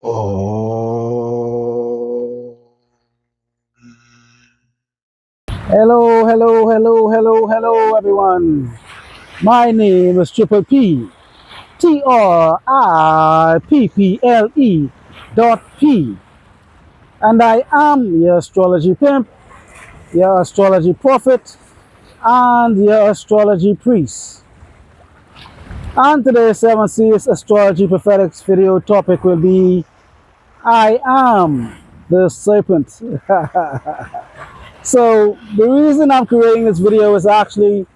Oh. Hello, hello, hello, hello, hello, everyone. My name is Triple P, TRIPPLE and I am your astrology pimp, your astrology prophet, and your astrology priest. And today's 7 Series Astrology Prophetics video topic will be I am the Serpent. So the reason I'm creating this video is actually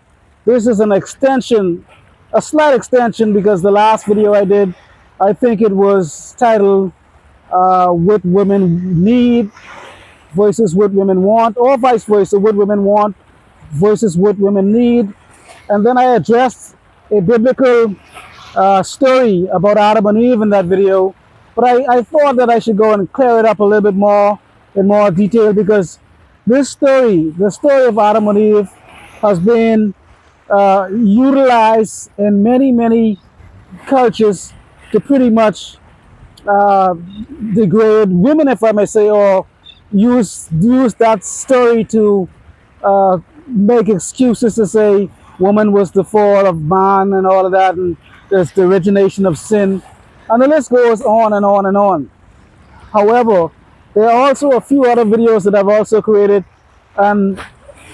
this is an extension, a slight extension, because the last video I did, I think it was titled What Women Need versus What Women Want, or vice versa, What Women Want versus What Women Need. And then I addressed a biblical story about Adam and Eve in that video. But I thought that I should go and clear it up a little bit more in more detail, because this story, the story of Adam and Eve, has been utilized in many cultures to pretty much uh, degrade women, if I may say, or use that story to make excuses to say woman was the fall of man and all of that, and there's the origination of sin, and the list goes on and on and on. However, there are also a few other videos that I've also created, and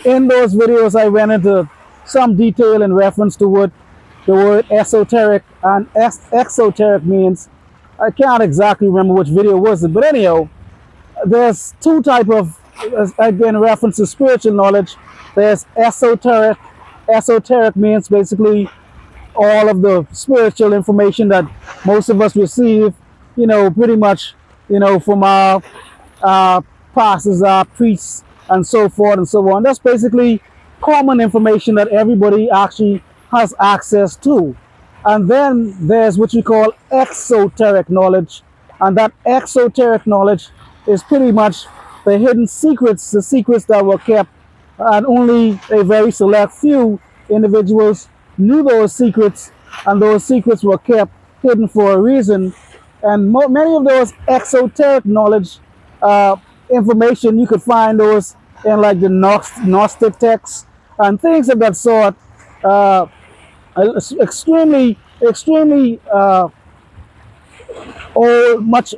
in those videos I went into some detail in reference to what the word esoteric and exoteric means. I can't exactly remember which video was it, but anyhow, there's two type of, again, reference to spiritual knowledge. There's esoteric. Esoteric means basically all of the spiritual information that most of us receive, pretty much, from our pastors, our priests, and so forth and so on. That's basically common information that everybody actually has access to. And then there's what you call exoteric knowledge. And that exoteric knowledge is pretty much the hidden secrets, the secrets that were kept, and only a very select few individuals knew those secrets, and those secrets were kept hidden for a reason. And many of those exoteric knowledge information, you could find those in like the Gnostic texts and things of that sort. Uh, extremely old, much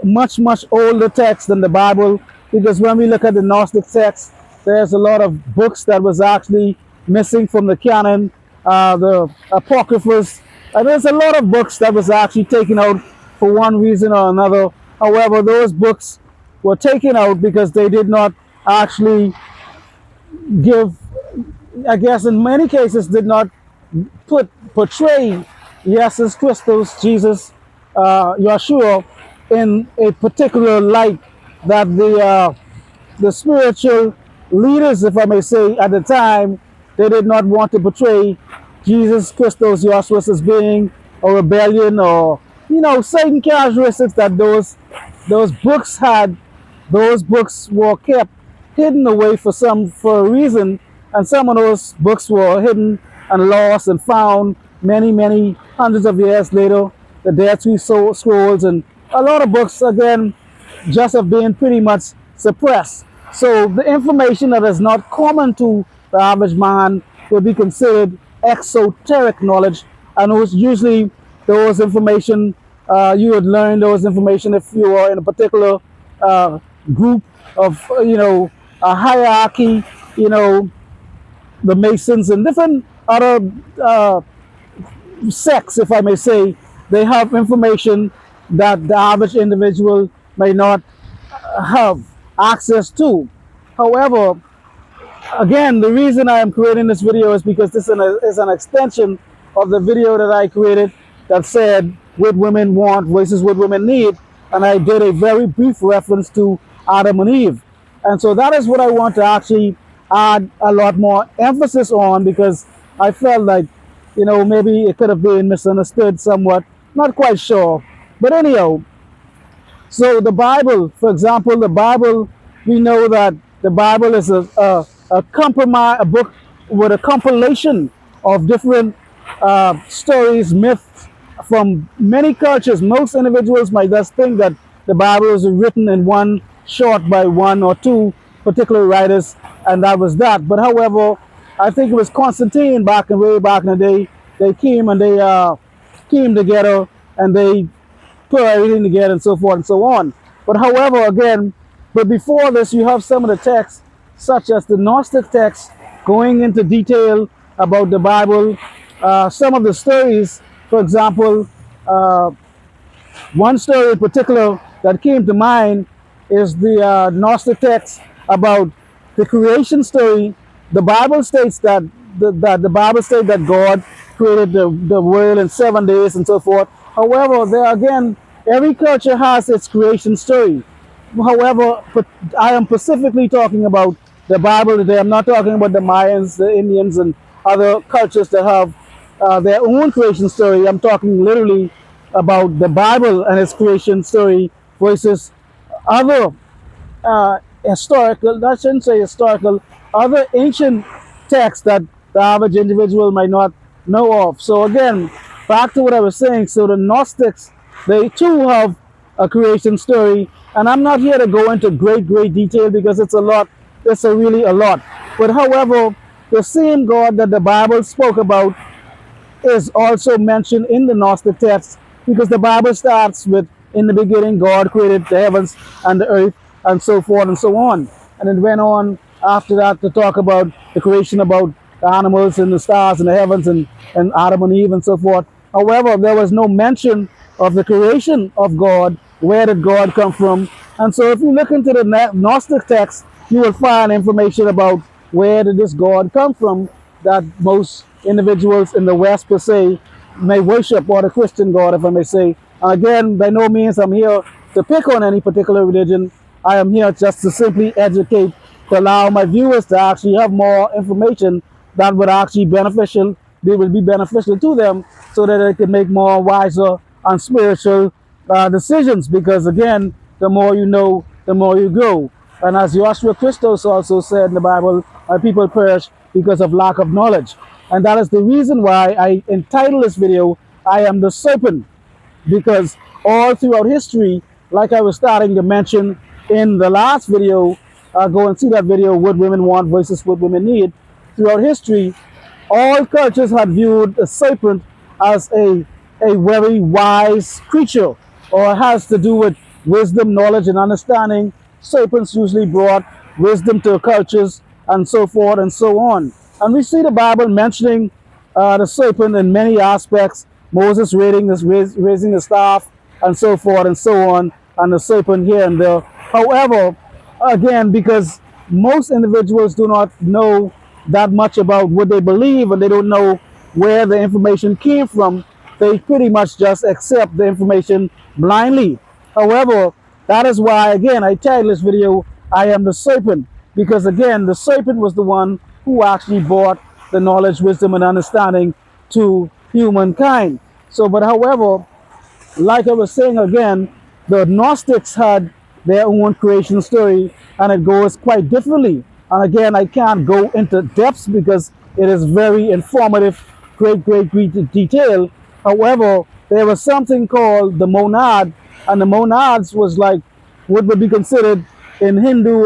older text than the Bible, because when we look at the Gnostic text, there's a lot of books that was actually missing from the canon, the apocryphas, and there's a lot of books that was actually taken out for one reason or another. However, those books were taken out because they did not actually give, I guess in many cases, did not portray Jesus Christus, Jesus, Yeshua, in a particular light that the spiritual leaders, if I may say, at the time, they did not want to portray Jesus Christus, Yeshua, as being a rebellion, or certain characteristics that those books had. Those books were kept hidden away for a reason, and some of those books were hidden and lost and found many hundreds of years later. The Dead Sea Scrolls and a lot of books, again, just have been pretty much suppressed. So the information that is not common to the average man will be considered exoteric knowledge, and those usually those information you would learn those information if you are in a particular group of a hierarchy, the Masons and different other sects, if I may say. They have information that the average individual may not have access to. However, again, the reason I am creating this video is because this is an extension of the video that I created that said what women want versus what women need. And I did a very brief reference to Adam and Eve. And so that is what I want to actually add a lot more emphasis on, because I felt like, maybe it could have been misunderstood somewhat. Not quite sure. But anyhow, so the Bible, for example, the Bible, we know that the Bible is a book with a compilation of different stories, myths from many cultures. Most individuals might just think that the Bible was written in one shot by one or two particular writers, and that was that. But however, I think it was Constantine way back in the day. They came and they came together and they put everything together and so forth and so on. But however, again, but before this, you have some of the texts, such as the Gnostic texts, going into detail about the Bible. Some of the stories, for example, one story in particular that came to mind is the Gnostic text about the creation story. The Bible states that the Bible states that God created the world in 7 days and so forth. However, there again, every culture has its creation story. However, I am specifically talking about the Bible today. I'm not talking about the Mayans, the Indians, and other cultures that have their own creation story. I'm talking literally about the Bible and its creation story versus other historical, I shouldn't say historical, other ancient texts that the average individual might not know of. So again, back to what I was saying, so the Gnostics, they too have a creation story, and I'm not here to go into great detail because it's a lot, it's a really a lot. But however, the same God that the Bible spoke about is also mentioned in the Gnostic text because the Bible starts with, in the beginning, God created the heavens and the earth and so forth and so on. And it went on after that to talk about the creation, about the animals and the stars and the heavens and Adam and Eve and so forth. However, there was no mention of the creation of God. Where did God come from? And so if you look into the Gnostic text, you will find information about where did this God come from that most individuals in the West per se may worship, or the Christian God, if I may say. Again, by no means I'm here to pick on any particular religion. I am here just to simply educate, to allow my viewers to actually have more information that would actually beneficial, they will be beneficial to them, so that they can make more wiser and spiritual decisions. Because again, the more you know, the more you grow. And as Joshua Christos also said in the Bible, my people perish because of lack of knowledge. And that is the reason why I entitled this video, I Am the Serpent. Because all throughout history, like I was starting to mention in the last video, go and see that video, What Women Want versus What Women Need. Throughout history, all cultures had viewed a serpent as a very wise creature, or has to do with wisdom, knowledge, and understanding. Serpents usually brought wisdom to cultures and so forth and so on. And we see the Bible mentioning the serpent in many aspects. Moses raising the staff and so forth and so on, and the serpent here and there. However, again, because most individuals do not know that much about what they believe, and they don't know where the information came from, they pretty much just accept the information blindly. However, that is why, again, I titled this video, I Am the Serpent, because again, the serpent was the one who actually brought the knowledge, wisdom, and understanding to humankind. So, but however, like I was saying again, the Gnostics had their own creation story, and it goes quite differently. And again, I can't go into depths because it is very informative, great detail. However, there was something called the monad, and the monads was like what would be considered in Hindu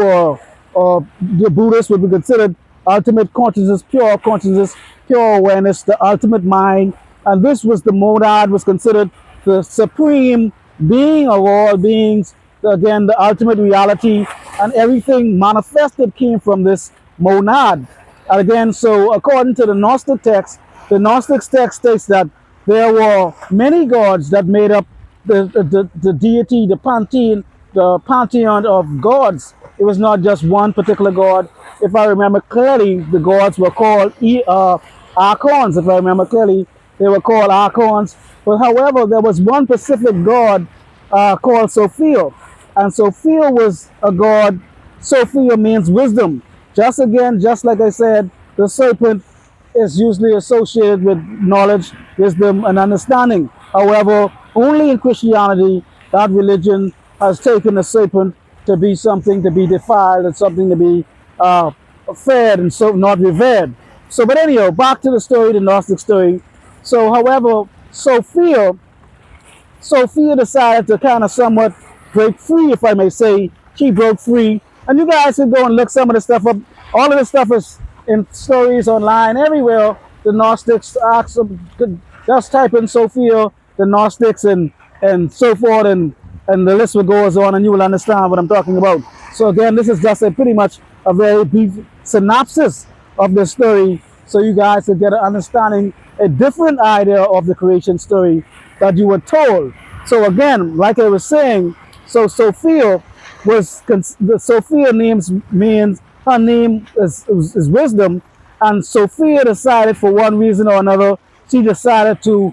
or the Buddhists would be considered ultimate consciousness, pure awareness, the ultimate mind. And this was the monad, was considered the supreme being of all beings, again, the ultimate reality, and everything manifested came from this monad. And again, so according to the Gnostic text, the Gnostic text states that there were many gods that made up the deity, the pantheon of gods. It was not just one particular god. If I remember clearly, the gods were called archons. If I remember clearly, they were called archons. But however, there was one specific god called Sophia. And Sophia was a god. Sophia means wisdom. Just like I said, the serpent is usually associated with knowledge, wisdom, and understanding. However, only in Christianity, that religion has taken the serpent to be something to be defiled and something to be fed and so not revered. So, but anyhow, back to the story, the Gnostic story. So, however, Sophia decided to kind of somewhat break free, if I may say. She broke free. And you guys can go and look some of the stuff up. All of this stuff is in stories online everywhere. The Gnostics, just type in Sophia, the Gnostics, and so forth, and the list will goes on, and you will understand what I'm talking about. So again, this is just a pretty much a very brief synopsis of the story, so you guys will get an understanding, a different idea of the creation story that you were told. So again, like I was saying, so Sophia the Sophia names means her name is wisdom, and Sophia decided for one reason or another, she decided to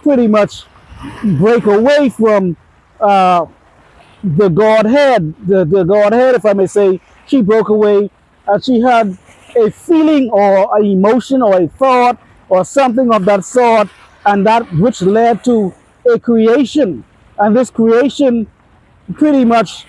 pretty much break away from uh, the Godhead, if I may say. She broke away, and she had a feeling or an emotion or a thought or something of that sort, and that which led to a creation. And this creation pretty much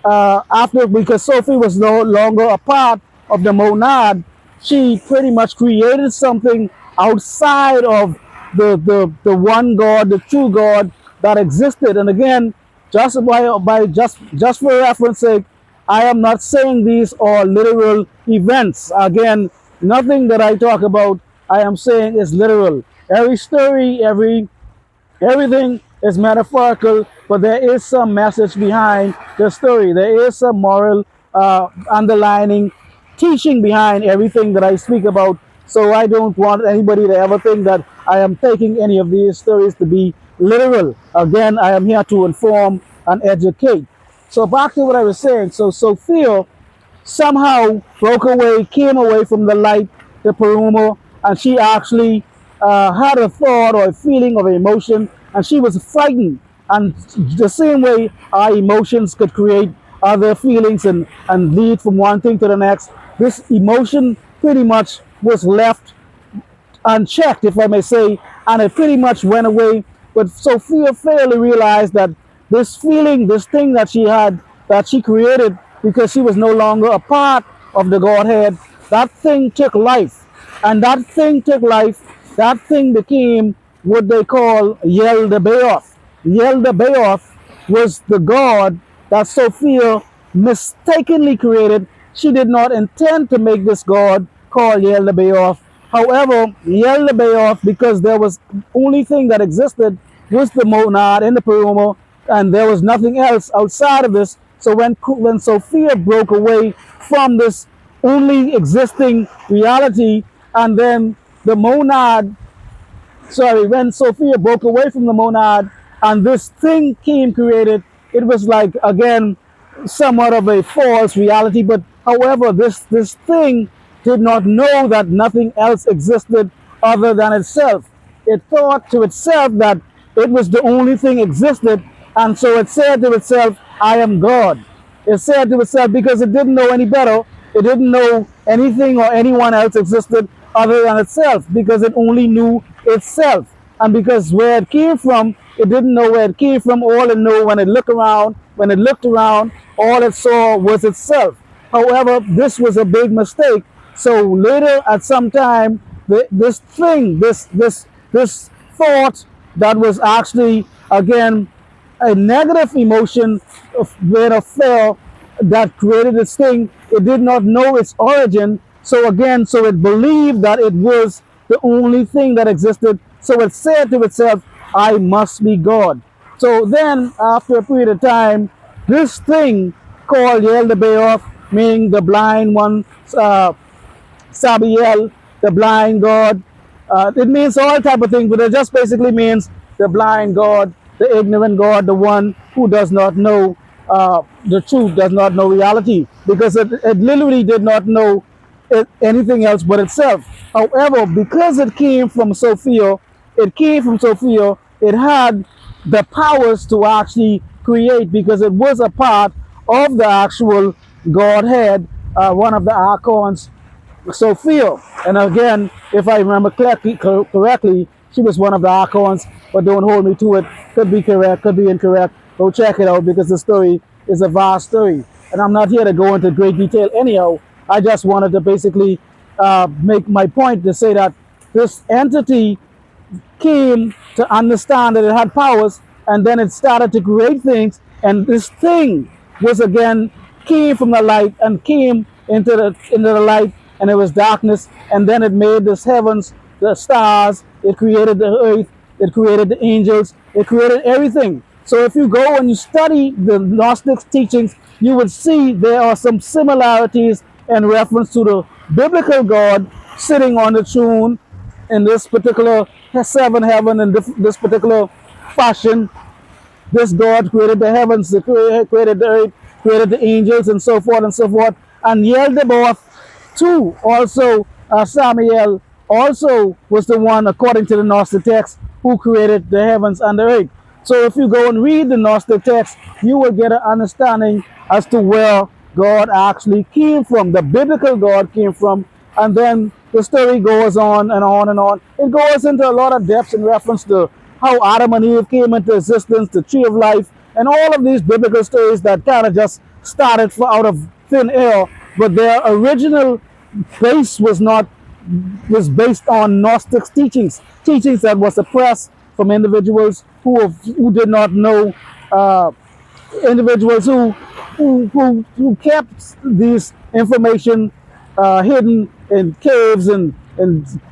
after, because Sophie was no longer a part of the monad, she pretty much created something outside of the one God, the true God that existed. And again, just for reference sake, I am not saying these are literal events. Again, nothing that I talk about I am saying is literal. Every story, everything is metaphorical, but there is some message behind the story. There is some moral underlining teaching behind everything that I speak about. So I don't want anybody to ever think that I am taking any of these stories to be literal. Again, I am here to inform and educate. So back to what I was saying. So Sophia somehow broke away, came away from the light, the Paruma, and she actually had a thought or a feeling or an emotion, and she was frightened. And the same way our emotions could create other feelings and lead from one thing to the next, this emotion pretty much was left unchecked, if I may say, and it pretty much went away. But Sophia failed to realize that this feeling, this thing that she had, that she created because she was no longer a part of the Godhead, that thing took life. And that thing took life, that thing became what they call Yel-da-Baoth. Yel-da-Baoth was the God that Sophia mistakenly created. She did not intend to make this God called Yel-da-Baoth. However, Yel-da-Baoth, because there was only thing that existed was the monad and the Paruma, and there was nothing else outside of this. So when Sophia broke away from this only existing reality, and then the monad, when Sophia broke away from the monad and this thing came created, it was like, again, somewhat of a false reality. But however, this thing did not know that nothing else existed other than itself. It thought to itself that it was the only thing existed, and so it said to itself, I am God. It said to itself because it didn't know any better. It didn't know anything or anyone else existed other than itself, because it only knew itself. And because where it came from, it didn't know where it came from. All it knew when it looked around, all it saw was itself. However, this was a big mistake. So later, at some time, this thought that was actually, again, a negative emotion of where a fear that created this thing, it did not know its origin. So again, so it believed that it was the only thing that existed. So it said to itself, I must be God. So then, after a period of time, this thing called Yel-da-Baoth, meaning the blind one, Sabiel, the blind God. It means all type of things, but it just basically means the blind God, the ignorant God, the one who does not know the truth, does not know reality, because it literally did not know anything else but itself. However, because it came from Sophia, it had the powers to actually create, because it was a part of the actual Godhead, one of the archons, Sophia. And again, if I remember correctly, she was one of the archons, but don't hold me to it. Could be correct, could be incorrect. Go check it out, because the story is a vast story. And I'm not here to go into great detail anyhow. I just wanted to basically make my point to say that this entity came to understand that it had powers, and then it started to create things, And this thing was again came from the light and came into the light, and it was darkness. And then it made the heavens, the stars. It created the earth. It created the angels. It created everything. So if you go and you study the Gnostic teachings, you would see there are some similarities in reference to the biblical God sitting on the throne in this particular seven heaven and this particular fashion. This God created the heavens, created the earth, created the angels, and so forth and so forth. And Yeldabaoth too, also Samuel, also was the one, according to the Gnostic text, who created the heavens and the earth. So if you go and read the Gnostic text, you will get an understanding as to where God actually came from, the biblical God came from, and then the story goes on and on and on. It goes into a lot of depths in reference to how Adam and Eve came into existence, the tree of life, and all of these biblical stories that kind of just started out of thin air, but their original base was based on Gnostic teachings that were suppressed from individuals who did not know, individuals who kept these information hidden in caves and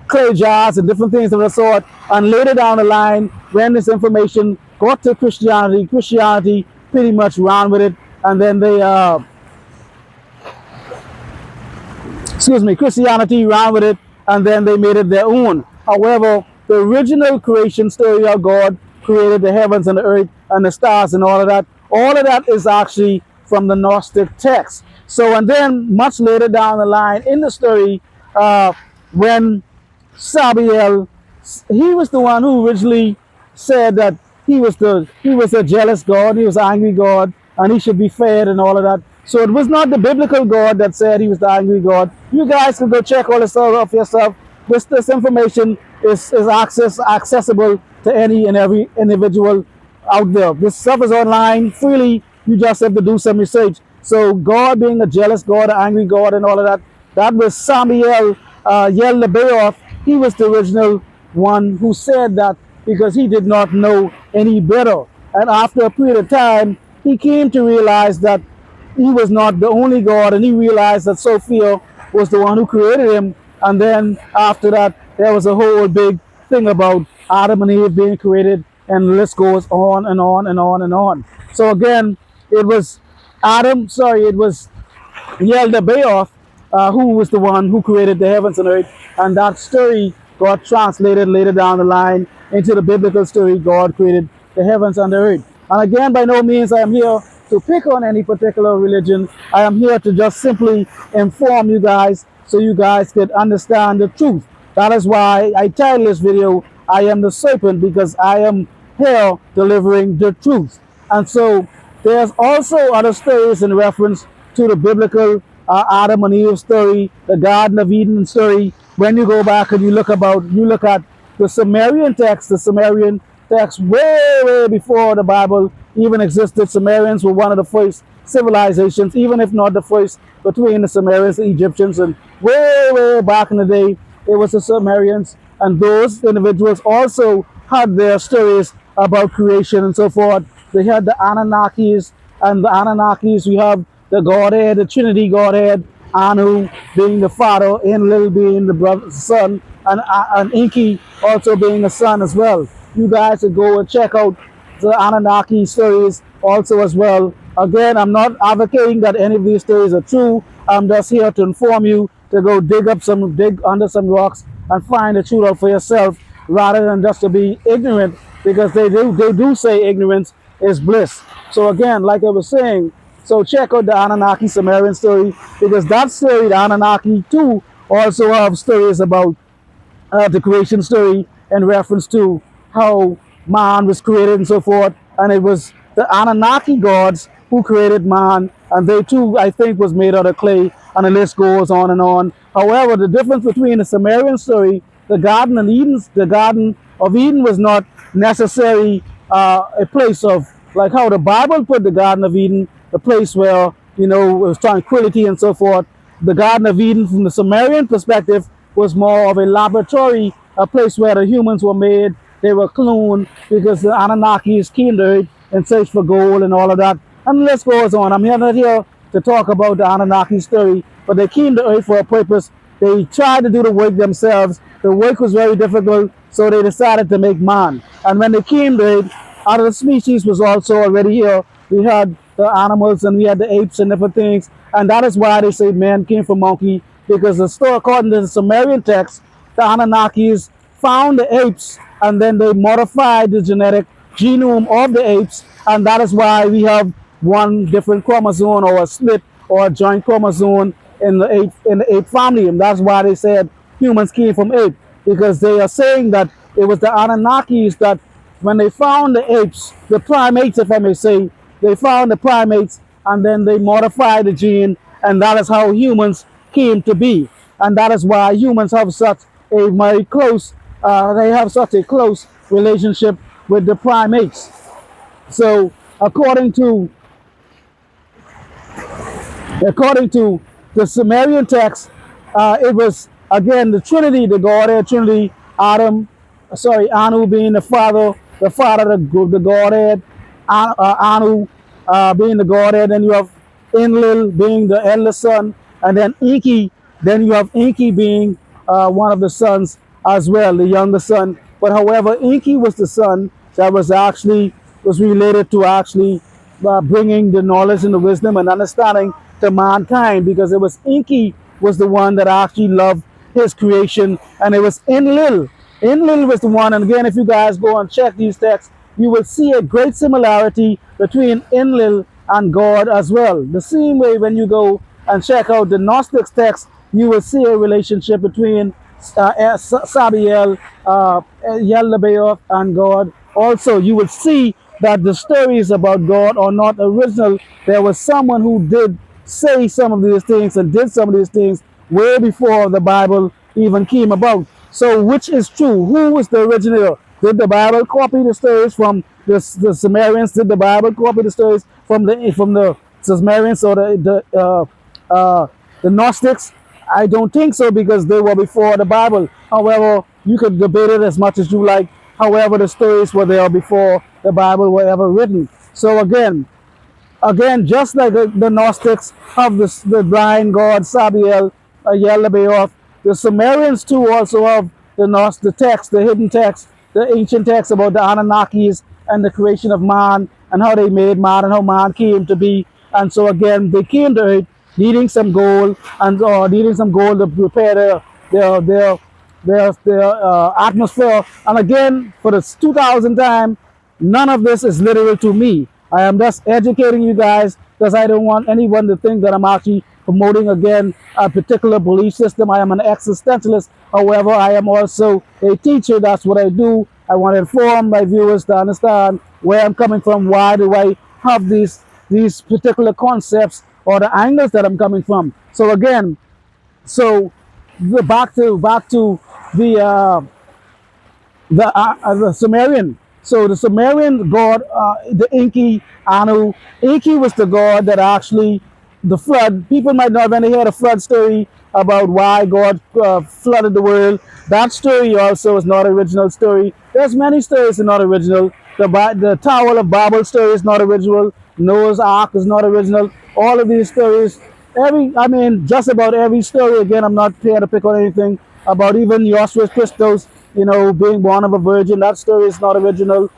clay jars and different things of the sort. And later down the line, when this information got to Christianity pretty much ran with it, and then Christianity ran with it, and then they made it their own. However, the original creation story of God created the heavens and the earth and the stars and all of that is actually from the Gnostic text. So, and then much later down the line in the story, when Samuel, he was the one who originally said that he was a jealous God, he was an angry God, and he should be fed and all of that. So it was not the biblical God that said he was the angry God. You guys can go check all this stuff yourself. This information is accessible to any and every individual out there. This stuff is online freely. You just have to do some research. So God being a jealous God, an angry God, and all of that, that was Samuel Yeldabaoth. He was the original one who said that because he did not know any better. And after a period of time, he came to realize that he was not the only God, and he realized that Sophia was the one who created him. And then after that, there was a whole big thing about Adam and Eve being created, and the list goes on and on and on and on. So again, it was Yeldabaoth, who was the one who created the heavens and earth, and that story got translated later down the line into the biblical story. God created the heavens and the earth. And again, by no means I am here to pick on any particular religion. I am here to just simply inform you guys so you guys could understand the truth. That is why I titled this video, I am the Serpent, because I am here delivering the truth. And so there's also other stories in reference to the biblical Adam and Eve story, the Garden of Eden story. When you go back and you look at the Sumerian text way before the Bible even existed. Sumerians were one of the first civilizations, even if not the first, between the Sumerians, the Egyptians, and way back in the day, it was the Sumerians. And those individuals also had their stories about creation and so forth. They had the Anunnakis, and the Anunnakis, we have the Godhead, the Trinity Godhead, Anu being the father, Enlil being the brother, son, and Enki also being a son as well. You guys should go and check out the Anunnaki stories also as well. Again, I'm not advocating that any of these stories are true. I'm just here to inform you to go dig under some rocks and find the truth out for yourself, rather than just to be ignorant, because they do say ignorance is bliss. So again, like I was saying, so check out the Anunnaki Sumerian story, because that story, the Anunnaki too, also have stories about the creation story in reference to how man was created and so forth. And it was the Anunnaki gods who created man, and they too, I think, was made out of clay, and the list goes on and on. However, the difference between the Sumerian story, the Garden of Eden was not necessarily a place of, like how the Bible put the Garden of Eden, the place where, it was tranquility and so forth. The Garden of Eden, from the Sumerian perspective, was more of a laboratory, a place where the humans were made. They were cloned because the Anunnakis came to Earth and searched for gold and all of that. And the list goes on. I'm here not here to talk about the Anunnaki story, but they came to Earth for a purpose. They tried to do the work themselves. The work was very difficult, so they decided to make man. And when they came to Earth, out of the species was also already here. We had the animals and we had the apes and different things. And that is why they say man came from monkey, because the story, according to the Sumerian text, the Anunnakis found the apes and then they modified the genetic genome of the apes, and that is why we have one different chromosome or a split or a joint chromosome in the ape family. And that's why they said humans came from ape, because they are saying that it was the Anunnakis that when they found the apes, the primates, if I may say, they found the primates and then they modified the gene, and that is how humans came to be. And that is why humans have such a very close, they have such a close relationship with the primates. So, according to the Sumerian text, it was again the Trinity, the Godhead Trinity, Anu being the father of the Godhead, Anu being the Godhead, then you have Enlil being the eldest son, and then then you have Enki being one of the sons as well, the younger son. But however, Enki was the son that was related to actually bringing the knowledge and the wisdom and understanding to mankind, because it was Enki was the one that actually loved his creation, and it was Enlil. Enlil was the one, and again, if you guys go and check these texts, you will see a great similarity between Enlil and God as well. The same way when you go and check out the Gnostic text, you will see a relationship between Sabiel, Yaldabaoth, and God. Also, you will see that the stories about God are not original. There was someone who did say some of these things and did some of these things way before the Bible even came about. So which is true? Who was the originator? Did the Bible copy the stories from the Sumerians? Did the Bible copy the stories from the Sumerians or the Gnostics? I don't think so, because they were before the Bible. However, you could debate it as much as you like. However, the stories were there before the Bible were ever written. So again, just like the Gnostics have the blind god Sabiel, Yaldabaoth, the Sumerians too also have the text, the hidden text, the ancient text about the Anunnakis and the creation of man and how they made man and how man came to be. And so again, they came to Earth needing some gold to prepare their atmosphere. And again, for the 2000th time, none of this is literal to me. I am just educating you guys, because I don't want anyone to think that I'm actually promoting again a particular belief system. I am an existentialist. However, I am also a teacher. That's what I do. I want to inform my viewers to understand where I'm coming from. Why do I have these particular concepts or the angles that I'm coming from? So again, back to the Sumerian. So the Sumerian god, the Enki, Anu. Enki was the god that actually, the flood. People might not have ever heard a flood story about why God flooded the world. That story also is not an original story. There's many stories that are not original. The Tower of Babel story is not original. Noah's Ark is not original. All of these stories, just about every story. Again, I'm not here to pick on anything. About even Yosua Christos, being born of a virgin. That story is not original.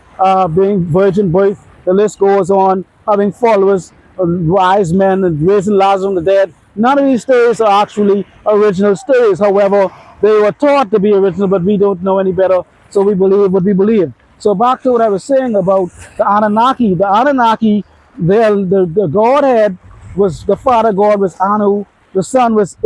Being virgin birth, the list goes on. Having followers, wise men, and raising Lazarus from the dead. None of these stories are actually original stories. However, they were taught to be original, but we don't know any better, so we believe what we believe. So back to what I was saying about the Anunnaki. The Anunnaki, the Godhead was, the father god was Anu, the son was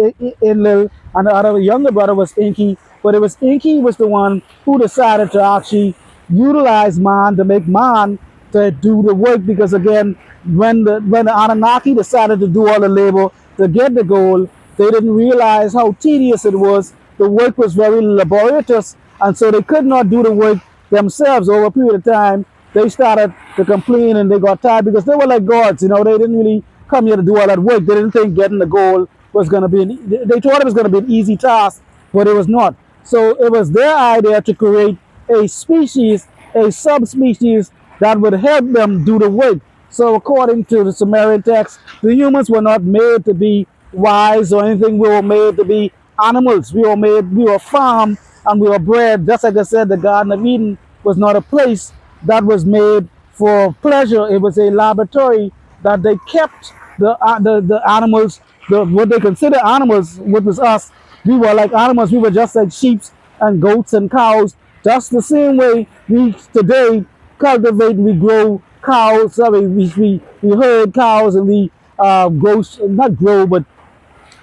Enlil, and the other younger brother was Enki. But it was Enki was the one who decided to actually utilize man to make man to do the work, because again, when the Anunnaki decided to do all the labor to get the gold, they didn't realize how tedious it was. The work was very laborious, and so they could not do the work themselves. Over a period of time, they started to complain and they got tired, because they were like gods. They didn't really come here to do all that work. They didn't think getting the gold was going to be, they thought it was going to be an easy task, but it was not. So it was their idea to create a species, a subspecies that would help them do the work. So according to the Sumerian text, the humans were not made to be wise or anything. We were made to be animals. We were farmed and we were bred. Just like I said, the Garden of Eden was not a place that was made for pleasure. It was a laboratory that they kept the animals, what they consider animals, what was us. We were like animals. We were just like sheep and goats and cows. Just the same way we today cultivate, we grow cows. Sorry, we herd cows and we grow, not grow, but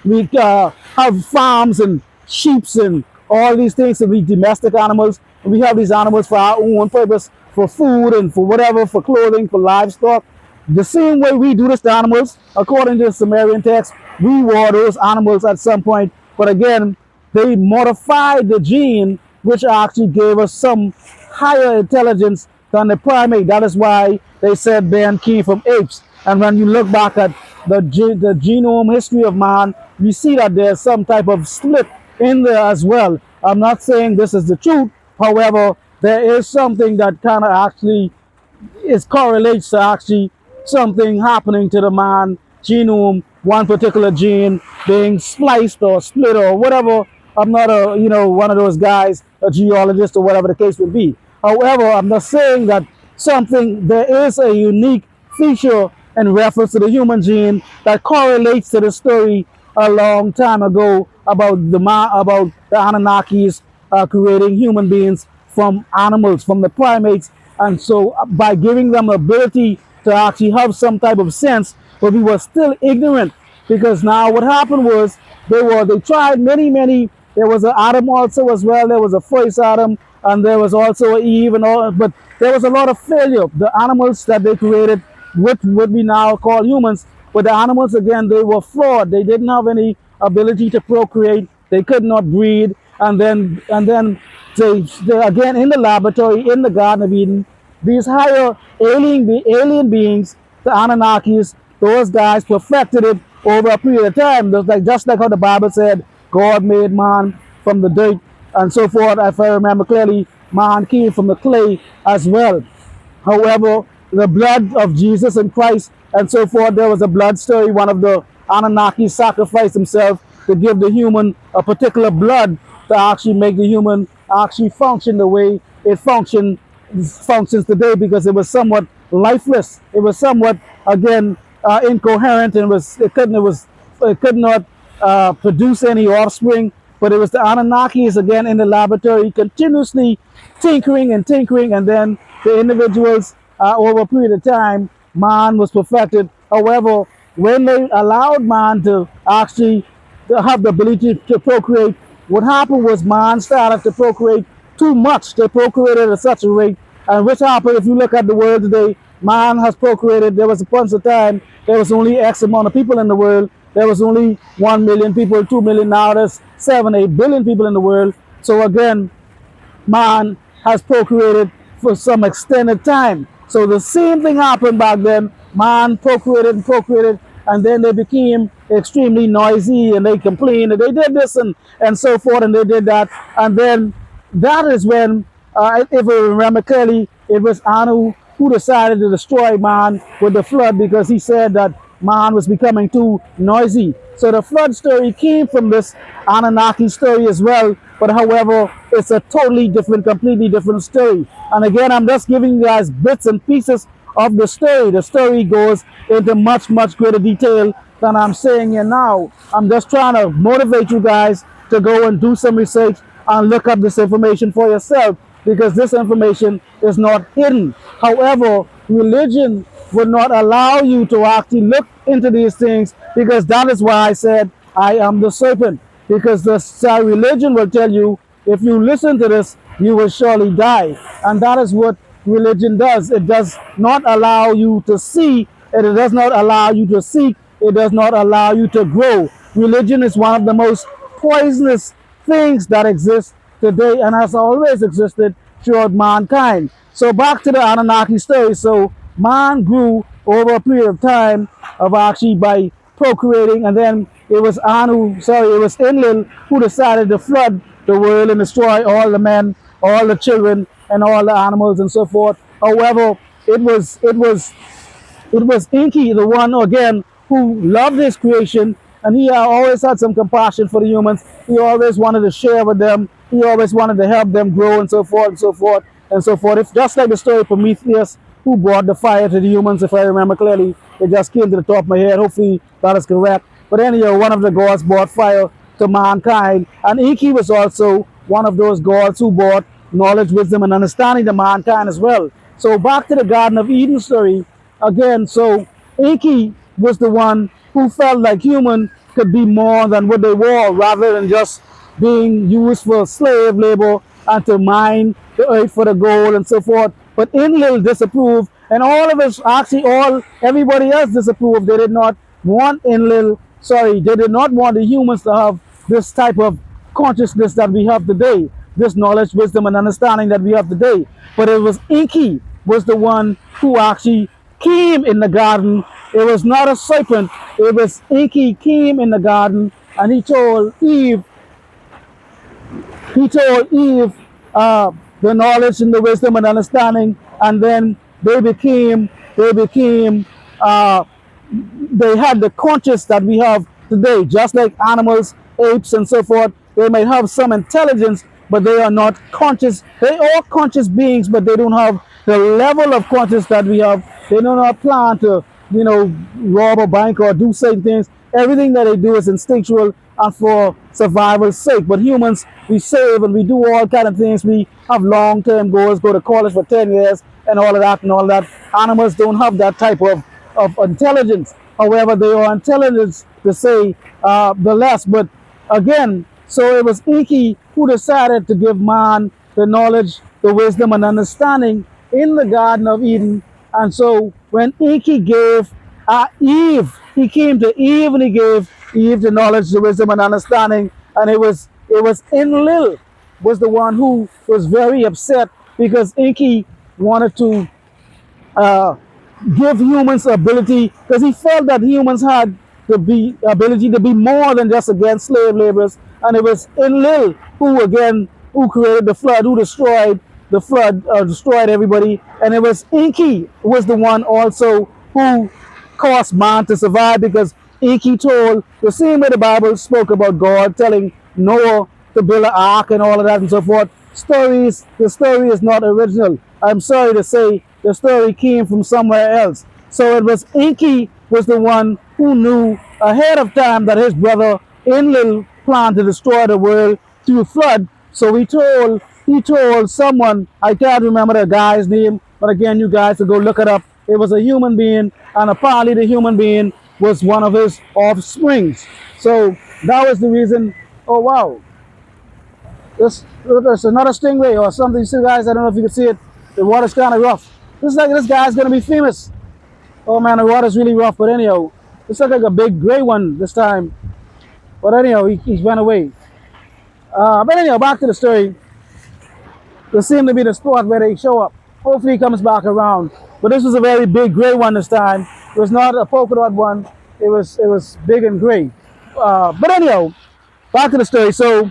we have farms and sheep and all these things, and we domestic animals. And we have these animals for our own purpose, for food and for whatever, for clothing, for livestock. The same way we do this to animals, according to the Sumerian text, we were those animals at some point. But again, they modified the gene, which actually gave us some higher intelligence than the primate. That is why they said man came from apes. And when you look back at the genome history of man, we see that there's some type of split in there as well. I'm not saying this is the truth. However, there is something that kind of actually it correlates to actually something happening to the man genome, one particular gene being spliced or split or whatever. I'm not a one of those guys, a geologist or whatever the case would be. However, I'm not saying that there is a unique feature in reference to the human gene that correlates to the story a long time ago about about the Anunnakis creating human beings from animals, from the primates. And so by giving them ability to actually have some type of sense, but we were still ignorant, because now what happened was they tried many. There was an Adam also as well. There was a first Adam, and there was also Eve and all, but there was a lot of failure. The animals that they created, what we now call humans, but the animals again, they were flawed. They didn't have any ability to procreate. They could not breed, and then they again in the laboratory in the Garden of Eden, these higher alien beings, the Anunnakis, those guys perfected it over a period of time. Just like how the Bible said, God made man from the dirt and so forth. If I remember clearly, man came from the clay as well. However, the blood of Jesus and Christ and so forth, there was a blood story. One of the Anunnaki sacrificed himself to give the human a particular blood to actually make the human actually function the way it functions today, because it was somewhat lifeless. It was somewhat again incoherent, and it could not produce any offspring. But it was the Anunnakis again in the laboratory continuously tinkering, and then the individuals over a period of time, man was perfected. However, when they allowed man to actually have the ability to procreate, what happened was man started to procreate too much. They procreated at such a rate, and which happened, if you look at the world today, man has procreated. There was a once a time there was only X amount of people in the world. There was only 1 million people, 2 million. Now there's 7, 8 billion people in the world. So again, man has procreated for some extended time. So the same thing happened back then. Man procreated, and then they became extremely noisy, and they complained, and they did this and so forth, and they did that. And then that is when, if I remember clearly, it was Anu who decided to destroy man with the flood, because he said that man was becoming too noisy. So the flood story came from this Anunnaki story as well, but however, it's a totally different, completely different story. And again, I'm just giving you guys bits and pieces of the story. The story goes into much greater detail than I'm saying here now. I'm just trying to motivate you guys to go and do some research and look up this information for yourself, because this information is not hidden. However, religion would not allow you to actually look into these things, because that is why I said I am the serpent. Because the religion will tell you, if you listen to this, you will surely die. And that is what religion does. It does not allow you to see, and it does not allow you to seek, it does not allow you to grow. Religion is one of the most poisonous things that exist today, and has always existed throughout mankind. So back to the Anunnaki story. So man grew over a period of time of actually by procreating, and then it was Enlil who decided to flood the world and destroy all the men, all the children, and all the animals and so forth. However, it was It was Inky, the one again who loved his creation, and he always had some compassion for the humans. He always wanted to share with them. He always wanted to help them grow, and so forth and so forth and so forth. If just like the story of Prometheus, who brought the fire to the humans, if I remember clearly, it just came to the top of my head. Hopefully that is correct. But anyhow, one of the gods brought fire to mankind, and Inky was also one of those gods who brought knowledge, wisdom, and understanding to mankind as well. So back to the Garden of Eden story again. So Inky was the one who felt like human could be more than what they were, rather than just being used for slave labor and to mine the earth for the gold and so forth. But Enlil disapproved, and all of us, actually all everybody else disapproved. They did not want Enlil, sorry, they did not want the humans to have this type of consciousness that we have today, this knowledge, wisdom, and understanding that we have today. But it was Inky was the one who actually came in the garden. It was not a serpent. It was Inky came in the garden, and he told Eve the knowledge and the wisdom and understanding, and then they became uh, they had the conscious that we have today, just like animals, apes, and so forth. They might have some intelligence, but they are not conscious. They are conscious beings, but they don't have the level of conscious that we have. They do not plan to, rob a bank or do certain things. Everything that they do is instinctual and for survival's sake. But humans, we save and we do all kind of things. We have long-term goals, go to college for 10 years and all of that and all that. Animals don't have that type of intelligence. However, they are intelligent to say the less. But again, so it was Inky who decided to give man the knowledge, the wisdom, and understanding in the Garden of Eden. And so when Inky gave Eve, he came to Eve and he gave Eve the knowledge, the wisdom, and understanding. And it was Enlil was the one who was very upset because Inky wanted to uh, give humans ability, because he felt that humans had the ability to be more than just against slave laborers. And it was Enlil who created the flood, who destroyed the flood, destroyed everybody. And it was Inky who was the one also who caused man to survive, because Inky told the same way the Bible spoke about God telling Noah to build an ark and all of that and so forth. The story is not original. I'm sorry to say the story came from somewhere else. So it was Inky was the one who knew ahead of time that his brother Enlil planned to destroy the world through flood. So he told someone, I can't remember the guy's name, but again, you guys can go look it up. It was a human being, and apparently the human being was one of his offsprings. So that was the reason. Oh wow, there's another stingray or something. See guys, I don't know if you can see it. The water's kind of rough. This is like this guy's gonna be famous. Oh man, the water's really rough. But anyhow, it's like a big gray one this time. But anyhow, he went away. But anyhow, back to the story. There seemed to be the spot where they show up. Hopefully he comes back around. But this was a very big gray one this time. It was not a polka dot one. It was big and gray. But anyhow, back to the story. So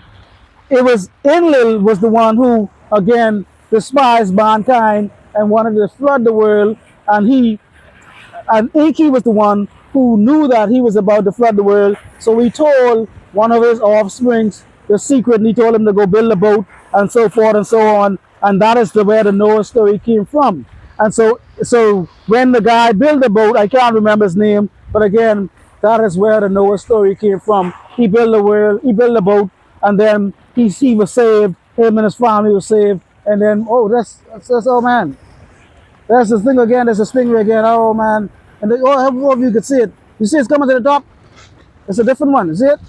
it was Enlil was the one who again despised mankind and wanted to flood the world, and Inky was the one who knew that he was about to flood the world. So he told one of his offsprings the secret, and he told him to go build a boat and so forth and so on. And that is where the Noah story came from. And so when the guy built the boat, I can't remember his name, but again, that is where the Noah story came from. He built the boat, and then he was saved. Him and his family were saved. And then that's oh man, there's this thing again. There's a stingray again. Oh man, and I hope you can see it. You see it's coming to the top. It's a different one. See it?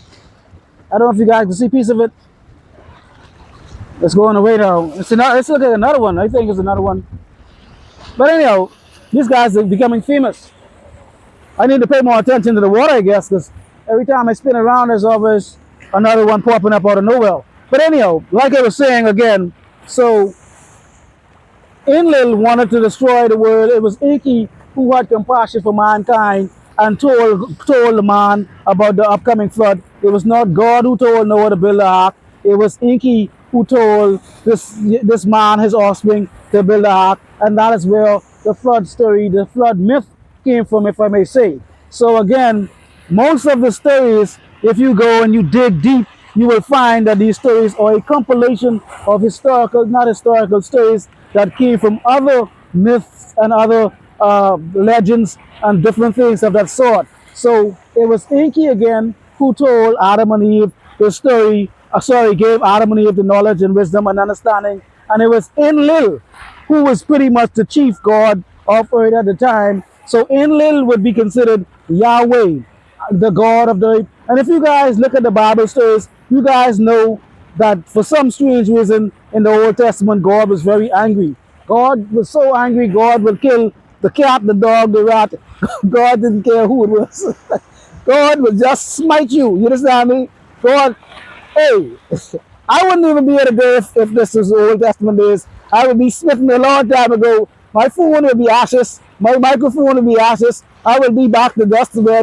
I don't know if you guys can see a piece of it. It's going away now. Let's look at another one. I think it's another one. But anyhow, these guys are becoming famous. I need to pay more attention to the water, I guess, because every time I spin around, there's always another one popping up out of nowhere. But anyhow, like I was saying again, so Enlil wanted to destroy the world. It was Inky who had compassion for mankind and told the man about the upcoming flood. It was not God who told Noah to build the ark. It was Inky who told this man, his offspring, to build the ark. And that is where the flood story, the flood myth came from, if I may say. So again, most of the stories, if you go and you dig deep, you will find that these stories are a compilation of historical, not historical stories that came from other myths and other legends and different things of that sort. So it was Enki again who told Adam and Eve the story, gave Adam and Eve the knowledge and wisdom and understanding. And it was Enlil who was pretty much the chief god of earth at the time. So Enlil would be considered Yahweh, the God of the earth. And if you guys look at the Bible stories, you guys know that for some strange reason in the Old Testament, God was very angry. God was so angry, God would kill the cat, the dog, the rat. God didn't care who it was. God would just smite you. You understand me? God, hey, I wouldn't even be here today if this was the Old Testament days. I would be smitten a long time ago. My phone would be ashes. My microphone would be ashes. I would be back to dust where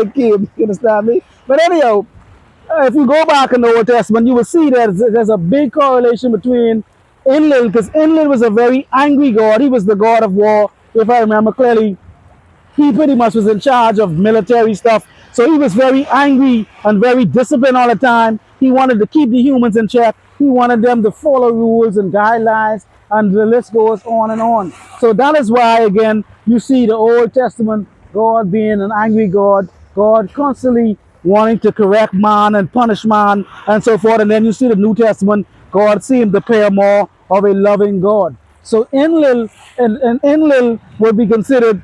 it came. You understand me? But anyhow, if you go back in the Old Testament, you will see that there's a big correlation between Enlil, because Enlil was a very angry god. He was the god of war, if I remember clearly. He pretty much was in charge of military stuff. So he was very angry and very disciplined all the time. He wanted to keep the humans in check. He wanted them to follow rules and guidelines, and the list goes on and on. So that is why, again, you see the Old Testament God being an angry God, God constantly wanting to correct man and punish man and so forth. And then you see the New Testament, God seemed to appear more of a loving God. So Enlil and Enlil would be considered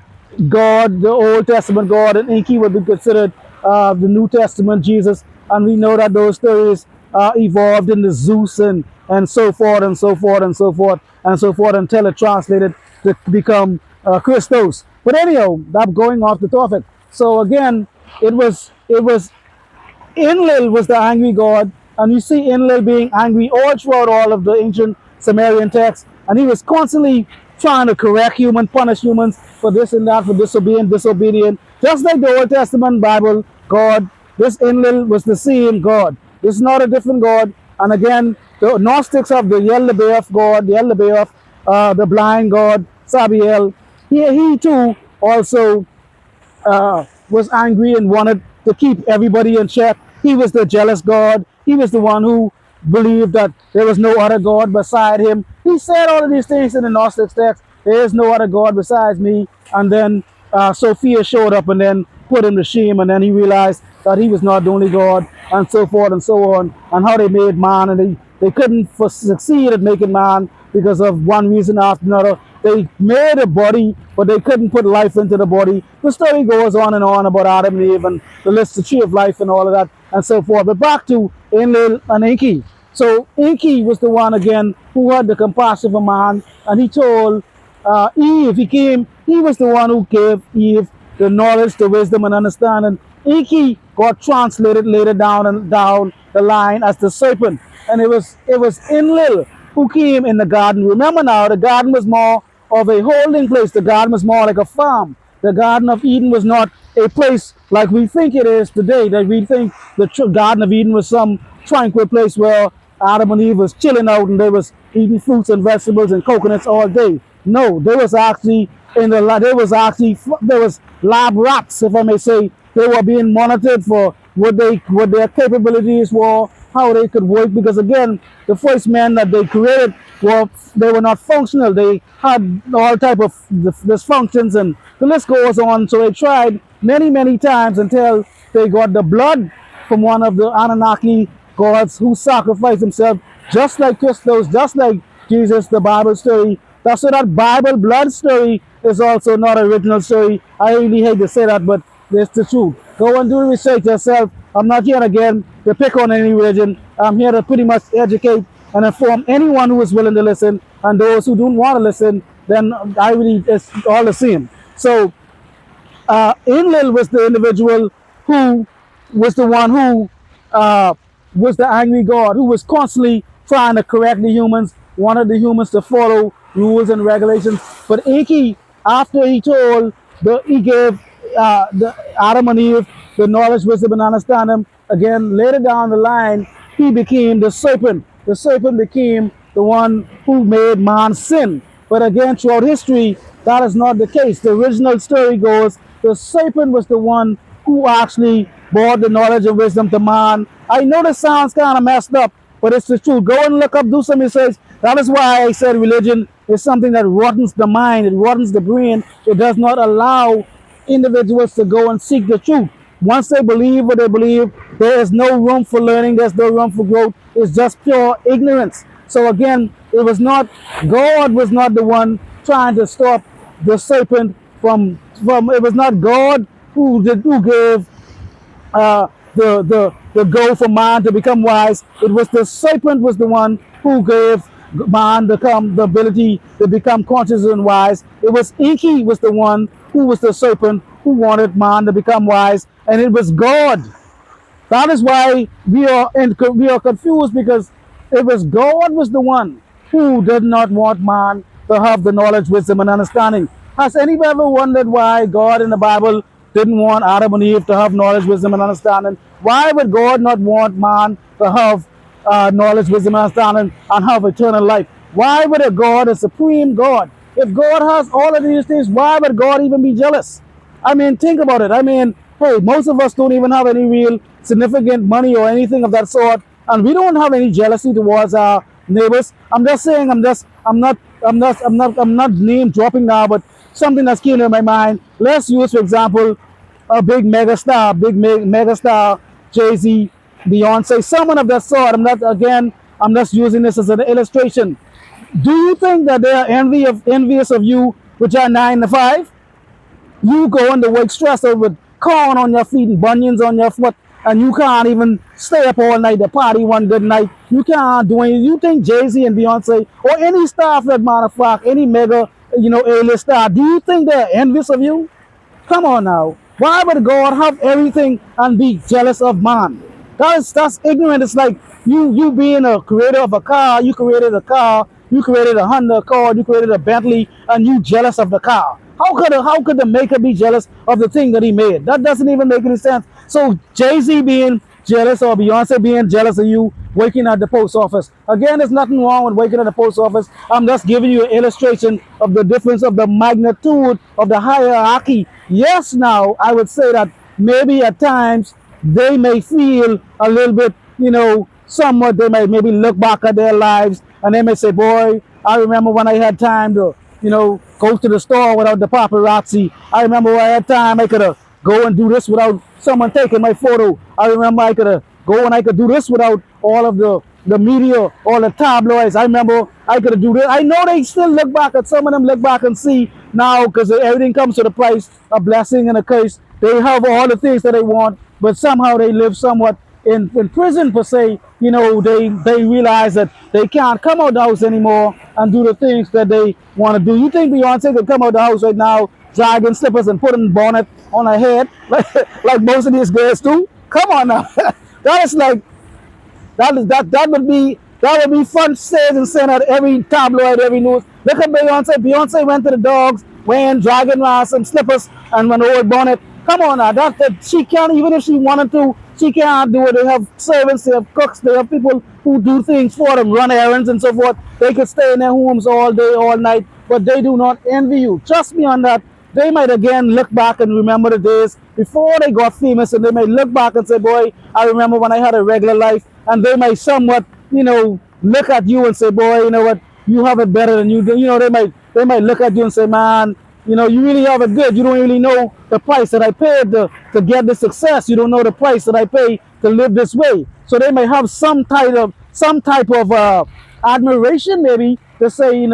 God, the Old Testament God, and Enki would be considered the New Testament Jesus. And we know that those stories evolved into Zeus and so forth and so forth and so forth and so forth until it translated to become Christos. But anyhow, that's going off the topic. So again, it was Enlil was the angry god, and you see Enlil being angry all throughout all of the ancient Sumerian texts, and he was constantly trying to correct humans, punish humans for this and that, for disobedient. Just like the Old Testament Bible God, this Enlil was the same God. This is not a different God. And again, the Gnostics of the Yeldabaoth God, the blind God, Sabiel, he too also was angry and wanted to keep everybody in check. He was the jealous God. He was the one who believed that there was no other God beside him. He said all of these things in the Gnostic text. There is no other God besides me. And then Sophia showed up and then put him to shame. And then he realized that he was not the only God, and so forth and so on. And how they made man, and they couldn't succeed at making man because of one reason after another. They made a body, but they couldn't put life into the body. The story goes on and on about Adam and Eve and the list, the tree of life and all of that and so forth. But back to Enlil and Enki. So Enki was the one again who had the compassion of man, and he told Eve, he was the one who gave Eve the knowledge, the wisdom and understanding. Enki got translated later down the line as the serpent. And it was Enlil who came in the garden. Remember now, the garden was more of a holding place. The garden was more like a farm. The Garden of Eden was not a place like we think it is today, that we think the Garden of Eden was some tranquil place where Adam and Eve was chilling out and they was eating fruits and vegetables and coconuts all day. No, there was lab rats, if I may say. They were being monitored for what their capabilities were, how they could work, because again, the first men that they created they were not functional. They had all type of dysfunctions, and the list goes on. So they tried many times until they got the blood from one of the Anunnaki gods who sacrificed himself, just like Christos, just like Jesus, the Bible story. That's so that Bible blood story is also not an original story. I really hate to say that, but it's the truth. Go and do research yourself. I'm not here again to pick on any religion. I'm here to pretty much educate and inform anyone who is willing to listen, and those who don't want to listen, then it's all the same. So Enlil was the individual who was the one who was the angry god, who was constantly trying to correct the humans, wanted the humans to follow rules and regulations. But Enki, after he gave the Adam and Eve the knowledge, wisdom, and understanding, again, later down the line, he became the serpent. The serpent became the one who made man sin. But again, throughout history, That is not the case. The original story goes the serpent was the one who actually brought the knowledge and wisdom to man. I know this sounds kind of messed up, but it's the truth. Go and look up, do some research. That is why I said religion is something that rottens the mind, it rottens the brain. It does not allow individuals to go and seek the truth. Once they believe what they believe, there is no room for learning, there's no room for growth. It's just pure ignorance. So again, it was not, God was not the one trying to stop the serpent from it was not God who gave the goal for man to become wise. It was the serpent was the one who gave man the ability to become conscious and wise. It was Inky was the one who was the serpent who wanted man to become wise, and it was God. That is why we are confused, because it was God was the one who did not want man to have the knowledge, wisdom, and understanding. Has anybody ever wondered why God in the Bible didn't want Adam and Eve to have knowledge, wisdom, and understanding? Why would God not want man to have knowledge, wisdom, and understanding and have eternal life? Why would a God, a supreme God, if God has all of these things, why would God even be jealous? I mean, think about it. I mean, hey, most of us don't even have any real significant money or anything of that sort, and we don't have any jealousy towards our neighbors. I'm just saying. I'm not name dropping now, but something that's came to my mind. Let's use, for example, a big megastar, megastar, Jay-Z, Beyonce, someone of that sort. I'm just using this as an illustration. Do you think that they are envious of you, which are 9 to 5? You going to work stressed out with corn on your feet and bunions on your foot, and you can't even stay up all night to party one good night. You can't do anything. You think Jay-Z and Beyonce or any star for that matter of fact, any mega, A-list star, do you think they're envious of you? Come on now. Why would God have everything and be jealous of man? That's ignorant. It's like you being a creator of a car, you created a car, you created a Honda Accord, you created a Bentley, and you jealous of the car. How could the maker be jealous of the thing that he made? That doesn't even make any sense. So Jay-Z being jealous or Beyonce being jealous of you working at the post office. Again, there's nothing wrong with working at the post office. I'm just giving you an illustration of the difference of the magnitude of the hierarchy. Yes, now I would say that maybe at times they may feel a little bit, somewhat, they may maybe look back at their lives and they may say, boy, I remember when I had time to, go to the store without the paparazzi. I remember when I had time I could go and do this without someone taking my photo. I remember I could go and I could do this without all of the media, all the tabloids. I remember I could do this. I know they still look back at, some of them look back and see now, because everything comes to the price, a blessing and a curse. They have all the things that they want, but somehow they live somewhat in prison per se. They realize that they can't come out the house anymore and do the things that they want to do. You think Beyonce could come out the house right now, dragging slippers and putting a bonnet on her head like most of these girls do? Come on now. That is like that would be front stage and send out every tabloid, every news. Look at Beyonce. Beyonce went to the dogs wearing dragon masks and slippers and an old bonnet. Come on now, that she can't, even if she wanted to, she can't do it. They have servants, they have cooks, they have people who do things for them, run errands and so forth. They could stay in their homes all day, all night, but they do not envy you. Trust me on that. They might again look back and remember the days before they got famous, and they may look back and say, boy, I remember when I had a regular life. And they might somewhat, look at you and say, boy, you know what, you have it better than you do. They might look at you and say, man, you really have it good. You don't really know the price that I paid to get the success. You don't know the price that I pay to live this way. So they may have some type of admiration, maybe, to say,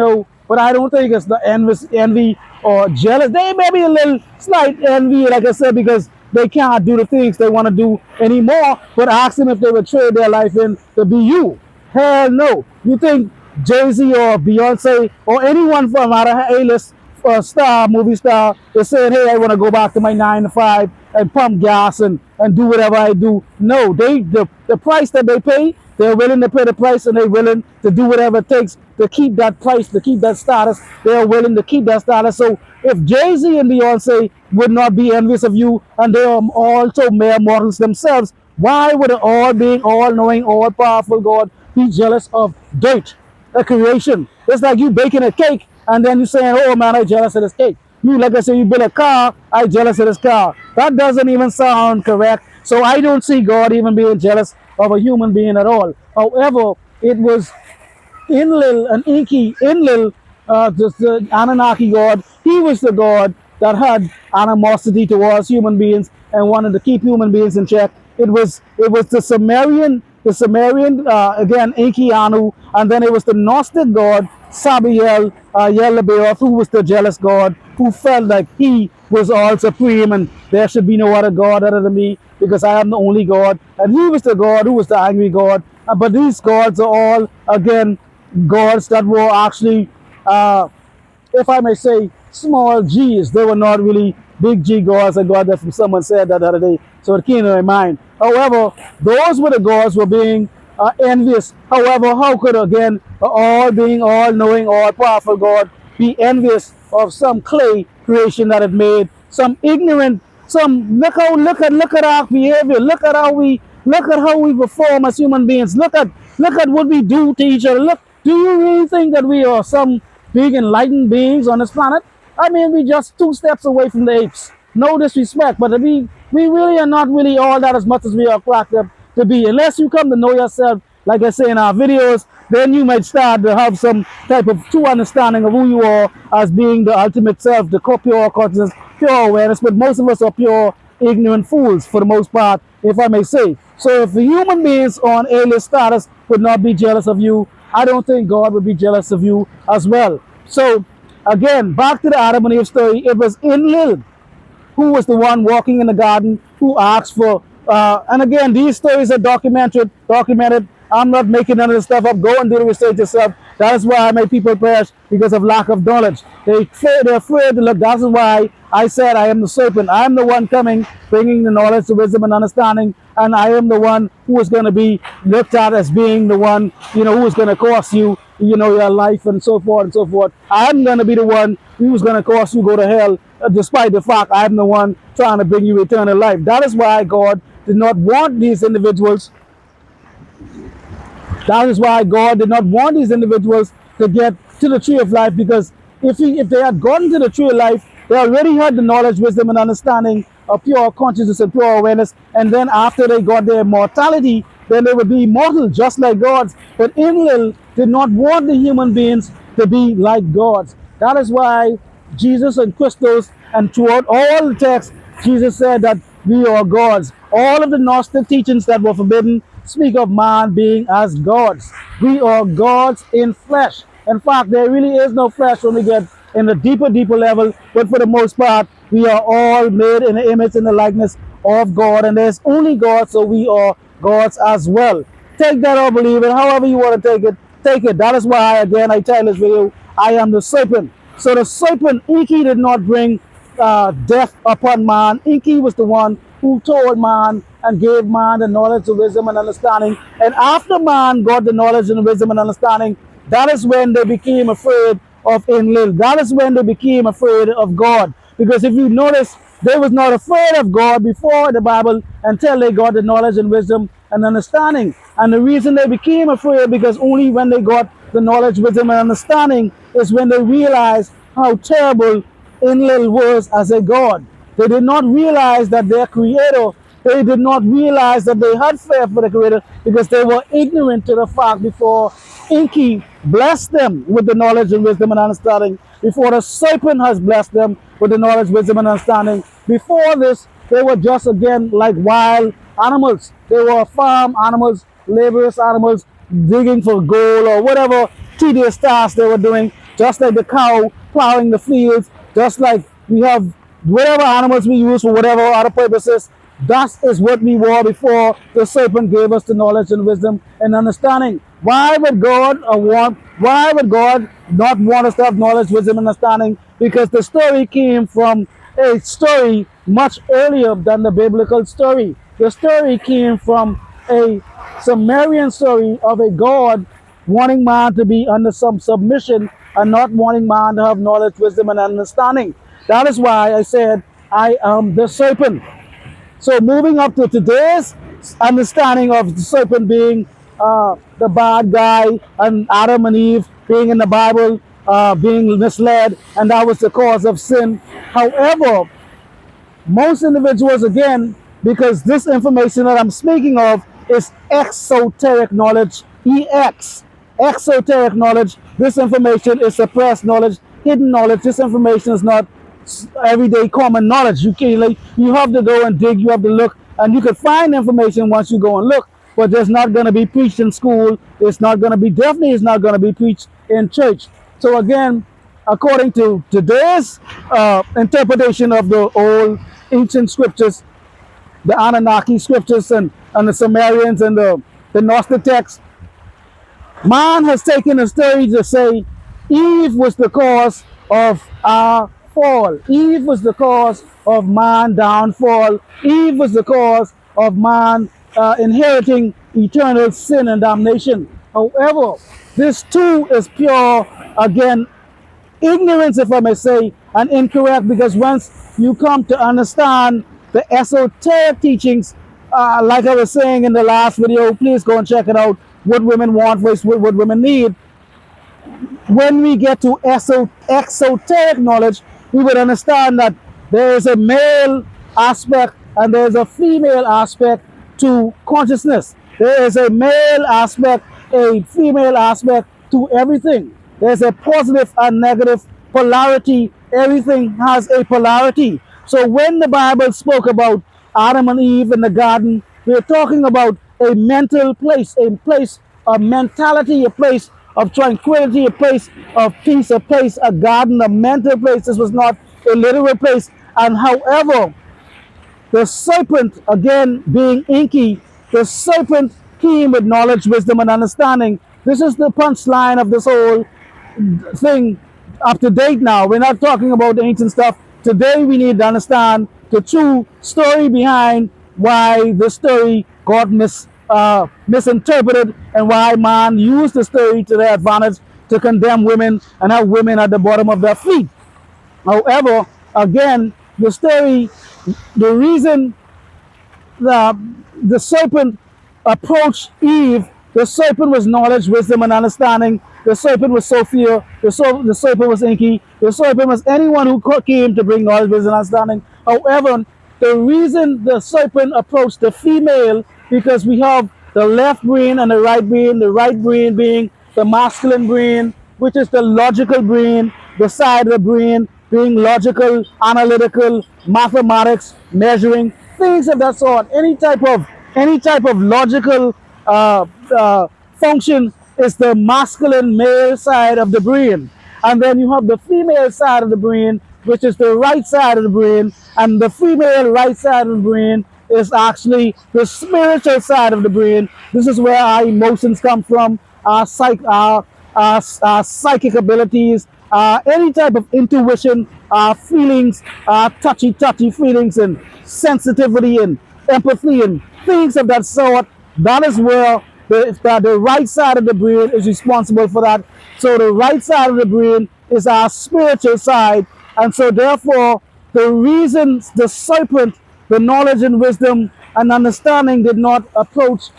but I don't think it's the envy or jealous. They may be a little slight envy, like I said, because they can't do the things they want to do anymore. But ask them if they would trade their life in to be you. Hell no. You think Jay-Z or Beyonce or anyone from out of A-list star, movie star, is saying, hey, I want to go back to my 9 to 5 and pump gas and do whatever I do? No, the price that they pay, they're willing to pay the price, and they're willing to do whatever it takes to keep that price, to keep that status. They're willing to keep that status. So if Jay-Z and Beyonce would not be envious of you, and they are also mere mortals themselves, why would an all-being, all-knowing, all-powerful God be jealous of dirt, a creation? It's like you baking a cake and then you saying, oh man, I jealous of this cake. You, like I said, you build a car, I jealous of this car. That doesn't even sound correct. So I don't see God even being jealous of a human being at all. However, it was Enlil and Enlil, the Anunnaki god, he was the god that had animosity towards human beings and wanted to keep human beings in check. It was the Sumerian again Enki Anu, and then it was the Gnostic god Sabiel Yelabeoth, who was the jealous god, who felt like he was all supreme and there should be no other god other than me because I am the only god. And he was the god who was the angry god. But these gods are all again gods that were actually, if I may say, small g's. They were not really big G gods. I got that from someone said that the other day, so it came to my mind. However, those were the gods were being envious. However, how could again all being all knowing, all powerful God be envious of some clay creation that it made, some ignorant, some look at our behavior, look at how we perform as human beings, look at what we do to each other. Look, do you really think that we are some big enlightened beings on this planet? I mean, we just two steps away from the apes. No disrespect, but we really are not really all that as much as we are cracked up to be. Unless you come to know yourself, like I say in our videos, then you might start to have some type of true understanding of who you are as being the ultimate self, the pure consciousness, pure awareness. But most of us are pure ignorant fools for the most part, if I may say. So if the human beings on A-list status would not be jealous of you, I don't think God would be jealous of you as well. So again, back to the Adam and Eve story, it was Enlil who was the one walking in the garden who asked for, and again, these stories are documented. I'm not making none of this stuff up. Go and do the research yourself. That is why my people perish, because of lack of knowledge. They're afraid to look. That is why I said I am the serpent. I am the one coming, bringing the knowledge, the wisdom, and understanding. And I am the one who is going to be looked at as being the one, who is going to cost you, your life and so forth and so forth. I am going to be the one who is going to cause you go to hell, despite the fact I am the one trying to bring you eternal life. That is why God did not want these individuals. That is why God did not want these individuals to get to the tree of life, because if they had gotten to the tree of life, they already had the knowledge, wisdom, and understanding of pure consciousness and pure awareness. And then after they got their immortality, then they would be immortal just like gods. But Enlil did not want the human beings to be like gods. That is why Jesus and Christos and throughout all the texts, Jesus said that we are gods. All of the Gnostic teachings that were forbidden speak of man being as gods. We are gods in flesh. In fact, there really is no flesh when we get in a deeper level, but for the most part, we are all made in the image and the likeness of God, and there's only God, so we are gods as well. Take that or believe it, however you want to take it, take it. That is why, again, I tell this video, I am the serpent. So the serpent, Enki, did not bring death upon man. Enki was the one who told man and gave man the knowledge, the wisdom, and understanding. And after man got the knowledge and wisdom and understanding, that is when they became afraid of Enlil. That is when they became afraid of God. Because if you notice, they was not afraid of God before the Bible until they got the knowledge and wisdom and understanding. And the reason they became afraid, because only when they got the knowledge, wisdom, and understanding is when they realized how terrible Enlil was as a god. They did not realize that their creator, they did not realize that they had fear for the creator, because they were ignorant to the fact before Enki blessed them with the knowledge and wisdom and understanding, before the serpent has blessed them with the knowledge, wisdom, and understanding. Before this, they were just again like wild animals. They were farm animals, laborious animals, digging for gold or whatever tedious tasks they were doing, just like the cow plowing the fields, just like we have whatever animals we use for whatever other purposes. That is what we were before the serpent gave us the knowledge and wisdom and understanding. Why would God not want us to have knowledge, wisdom, and understanding? Because the story came from a story much earlier than the biblical story. The story came from a Sumerian story of a God wanting man to be under some submission and not wanting man to have knowledge, wisdom, and understanding. That is why I said I am the serpent. So moving up to today's understanding of the serpent being the bad guy and Adam and Eve being in the Bible, being misled, and that was the cause of sin. However, most individuals, again, because this information that I'm speaking of is exoteric knowledge, exoteric knowledge. This information is suppressed knowledge, hidden knowledge. This information is not everyday common knowledge. You can, like, you have to go and dig, you have to look, and you can find information once you go and look, but there's not going to be preached in school. It's not going to be, definitely it's not going to be preached in church. So again, according to today's interpretation of the old ancient scriptures, the Anunnaki scriptures and the Sumerians and the Gnostic texts, man has taken a story to say Eve was the cause of our fall. Eve was the cause of man downfall. Eve was the cause of man inheriting eternal sin and damnation. However, this too is pure, again, ignorance, if I may say, and incorrect, because once you come to understand the esoteric teachings, like I was saying in the last video, please go and check it out, what women want versus what women need. When we get to exoteric knowledge, we would understand that there is a male aspect and there is a female aspect to consciousness. There is a male aspect, a female aspect to everything. There's a positive and negative polarity. Everything has a polarity. So when the Bible spoke about Adam and Eve in the garden, we're talking about a mental place, a place of mentality, a place of tranquility, a place of peace, a place, a garden, a mental place. This was not a literal place. And however, the serpent, again being inky, the serpent came with knowledge, wisdom, and understanding. This is the punchline of this whole thing up to date now. We're not talking about the ancient stuff. Today we need to understand the true story behind why the story got misinterpreted and why man used the story to their advantage to condemn women and have women at the bottom of their feet. However, again, the story, the reason the serpent approached Eve, the serpent was knowledge, wisdom, and understanding. The serpent was Sophia. The serpent was Inky. The serpent was anyone who came to bring knowledge, wisdom, and understanding. However, the reason the serpent approached the female, because we have the left brain and the right brain being the masculine brain, which is the logical brain, the side of the brain being logical, analytical, mathematics, measuring, things of that sort. Any type of logical function is the masculine male side of the brain. And then you have the female side of the brain, which is the right side of the brain. And the female right side of the brain is actually the spiritual side of the brain. This is where our emotions come from, our psychic abilities, any type of intuition, feelings, touchy feelings and sensitivity and empathy and things of that sort. That is where the right side of the brain is responsible for that. So the right side of the brain is our spiritual side. And so therefore, the reason the serpent, the knowledge and wisdom and understanding did not approach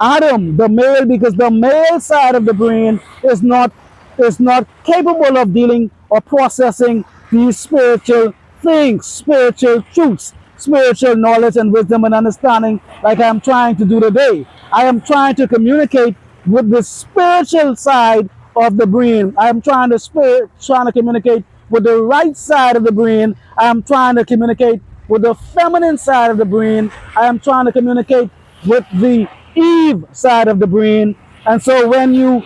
Adam, the male, because the male side of the brain is not capable of dealing or processing these spiritual things, spiritual truths, spiritual knowledge and wisdom and understanding, like I'm trying to do today. I am trying to communicate with the spiritual side of the brain. I am trying to communicate with the right side of the brain. I am trying to communicate with the feminine side of the brain. I am trying to communicate with the Eve side of the brain. And so when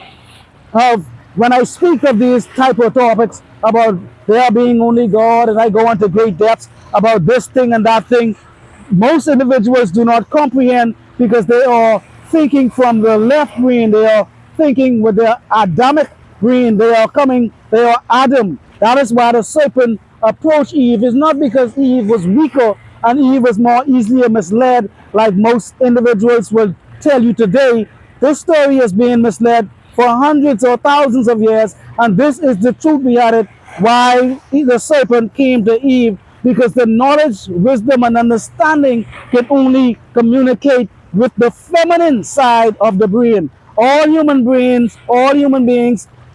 I speak of these type of topics about there being only God, and I go into great depths about this thing and that thing, most individuals do not comprehend because they are thinking from the left brain. They are thinking with their Adamic brain. They are Adam. That is why the serpent approached Eve. It's not because Eve was weaker and Eve was more easily misled, like most individuals will tell you today. This story has been misled for hundreds or thousands of years, and this is the truth behind it, why the serpent came to Eve, because the knowledge, wisdom, and understanding can only communicate with the feminine side of the brain. All human beings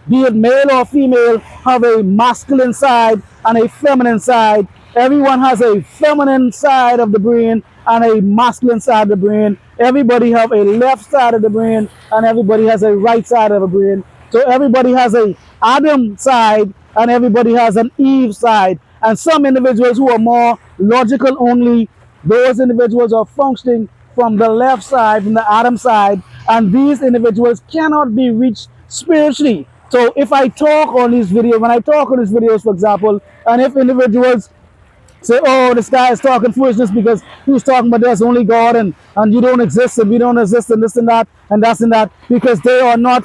be it male or female, have a masculine side and a feminine side. Everyone has a feminine side of the brain and a masculine side of the brain. Everybody have a left side of the brain and everybody has a right side of the brain. So everybody has a Adam side and everybody has an Eve side. And some individuals who are more logical only, those individuals are functioning from the left side, from the Adam side, and these individuals cannot be reached spiritually. So if I talk on these videos, when I talk on these videos, for example, and if individuals say, oh, this guy is talking foolishness because he's talking about there's only God and you don't exist and we don't exist and this and that and that's and that, because they are not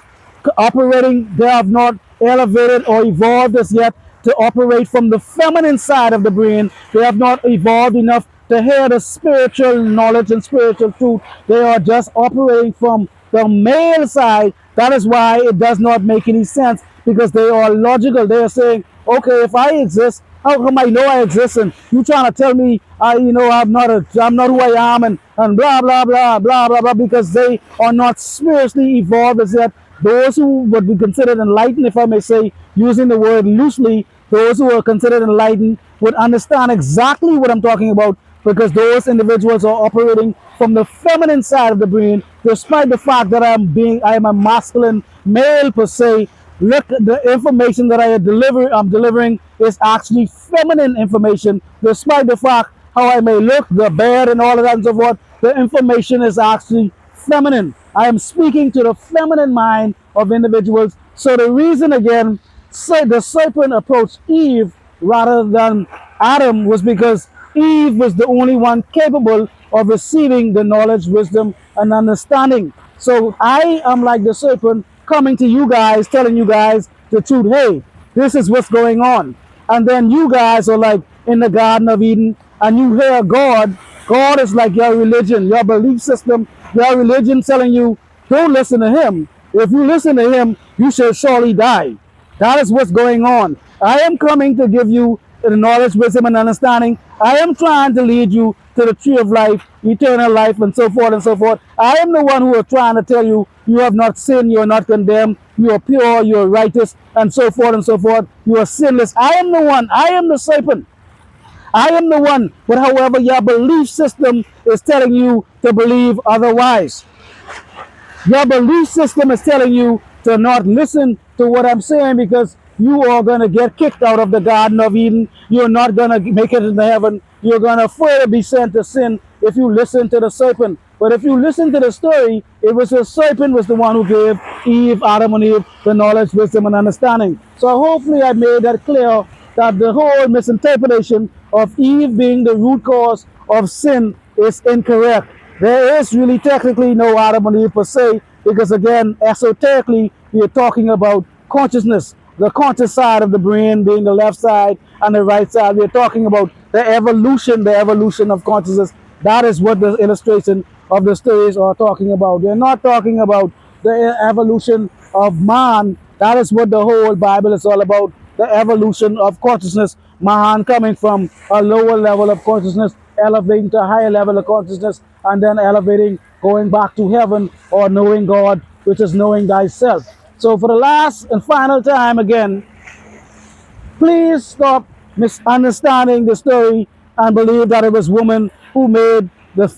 operating, they have not elevated or evolved as yet to operate from the feminine side of the brain. They have not evolved enough to hear the spiritual knowledge and spiritual truth. They are just operating from the male side. That is why it does not make any sense, because they are logical. They are saying, okay, if I exist, how come I know I exist? And you trying to tell me, I'm not who I am, and blah blah blah blah blah blah, because they are not spiritually evolved as yet. Those who would be considered enlightened, if I may say, using the word loosely, those who are considered enlightened would understand exactly what I'm talking about, because those individuals are operating from the feminine side of the brain, despite the fact that I am a masculine male per se. Look, the information that I'm delivering is actually feminine information, despite the fact how I may look, the beard and all of that and so forth. The information is actually feminine. I am speaking to the feminine mind of individuals. So the reason again, the serpent approached Eve rather than Adam was because Eve was the only one capable of receiving the knowledge, wisdom, and understanding. So I am like the serpent, coming to you guys, telling you guys the truth. Hey, this is what's going on. And then you guys are like in the Garden of Eden and you hear God. God is like your religion, your belief system, your religion telling you, don't listen to him. If you listen to him, you shall surely die. That is what's going on. I am coming to give you the knowledge, wisdom, and understanding. I am trying to lead you to the tree of life, eternal life, and so forth and so forth. I am the one who is trying to tell you, you have not sinned, you are not condemned, you are pure, you are righteous, and so forth and so forth. You are sinless. I am the one. I am the serpent. I am the one. But however, your belief system is telling you to believe otherwise. Your belief system is telling you to not listen to what I'm saying, because you are going to get kicked out of the Garden of Eden. You're not going to make it into heaven. You're going to further be sent to sin if you listen to the serpent. But if you listen to the story, it was the serpent was the one who gave Adam and Eve, the knowledge, wisdom, and understanding. So hopefully I made that clear, that the whole misinterpretation of Eve being the root cause of sin is incorrect. There is really technically no Adam and Eve per se, because again, esoterically, we are talking about consciousness, the conscious side of the brain being the left side and the right side. We are talking about the evolution of consciousness. That is what the illustration of the stories are talking about. We are not talking about the evolution of man. That is what the whole Bible is all about, the evolution of consciousness. Man coming from a lower level of consciousness, elevating to a higher level of consciousness, and then elevating, going back to heaven, or knowing God, which is knowing thyself. So for the last and final time again, please stop misunderstanding the story and believe that it was woman who made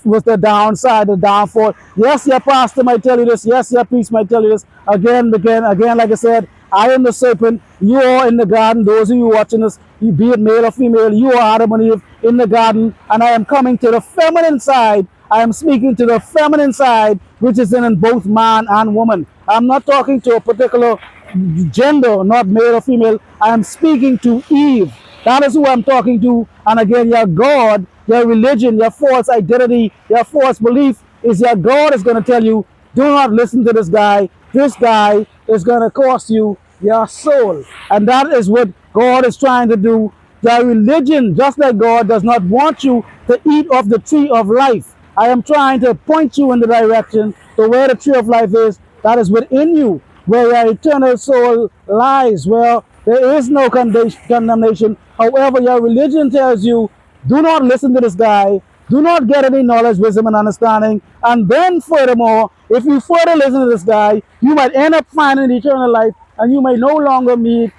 was the downside, the downfall. Yes, your pastor might tell you this. Yes, your priest might tell you this. Again, like I said, I am the serpent. You are in the garden. Those of you watching this, you be it male or female, you are Adam and Eve in the garden. And I am coming to the feminine side. I am speaking to the feminine side, which is in both man and woman. I'm not talking to a particular gender, not male or female. I am speaking to Eve. That is who I'm talking to. And again, your God, your religion, your false identity, your false belief is your God is going to tell you, do not listen to this guy. This guy is going to cost you your soul. And that is what God is trying to do. Your religion, just like God, does not want you to eat of the tree of life. I am trying to point you in the direction to where the tree of life is. That is within you, where your eternal soul lies, where there is no condemnation. However, your religion tells you, do not listen to this guy. Do not get any knowledge, wisdom, and understanding. And then furthermore, if you further listen to this guy, you might end up finding eternal life and you may no longer need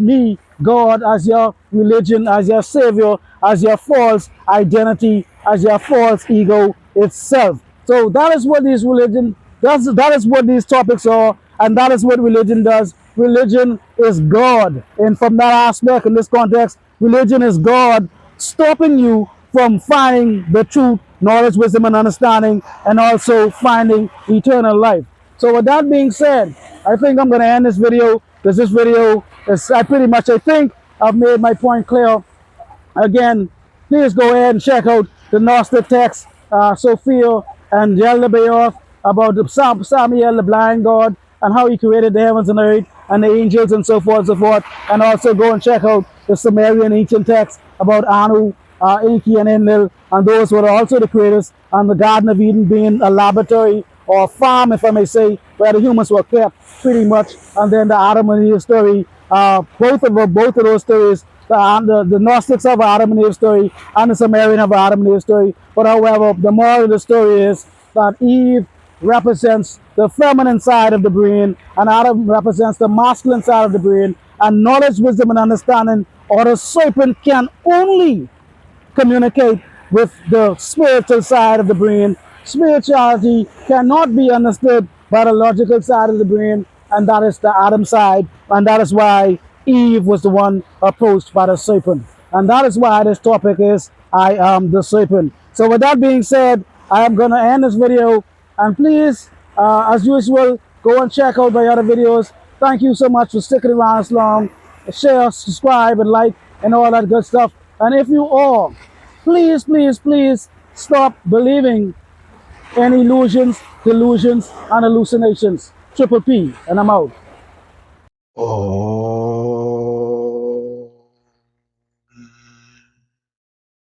me, God, as your religion, as your savior, as your false identity, as your false ego itself. So that is what these religion that is what these topics are, and that is what religion does. Religion is God, and from that aspect, in this context, religion is God stopping you from finding the truth, knowledge, wisdom, and understanding, and also finding eternal life. So with that being said, I think I'm going to end this video, because this video is, I think I've made my point clear. Again, please go ahead and check out the Gnostic text, Sophia and Yeldabaoth, about the Samiel, the blind god, and how he created the heavens and earth, and the angels, and so forth and so forth. And also go and check out the Sumerian ancient text about Anu, Enki, and Enlil, and those were also the creators, and the Garden of Eden being a laboratory or a farm, if I may say, where the humans were kept pretty much. And then the Adam and Eve story, both of those stories, the Gnostics have an Adam and Eve story, and the Sumerian have an Adam and Eve story. But however, the moral of the story is that Eve represents the feminine side of the brain, and Adam represents the masculine side of the brain. And knowledge, wisdom, and understanding, or the serpent, can only communicate with the spiritual side of the brain. Spirituality cannot be understood by the logical side of the brain, and that is the Adam side, and that is why Eve was the one approached by the serpent. And that is why this topic is I am the serpent. So with that being said, I am going to end this video, and please, as usual, go and check out my other videos. Thank you so much for sticking around as long. Share, subscribe, and like, and all that good stuff. And if you all, please, please, please stop believing in illusions, delusions, and hallucinations. Triple P, and I'm out. Oh.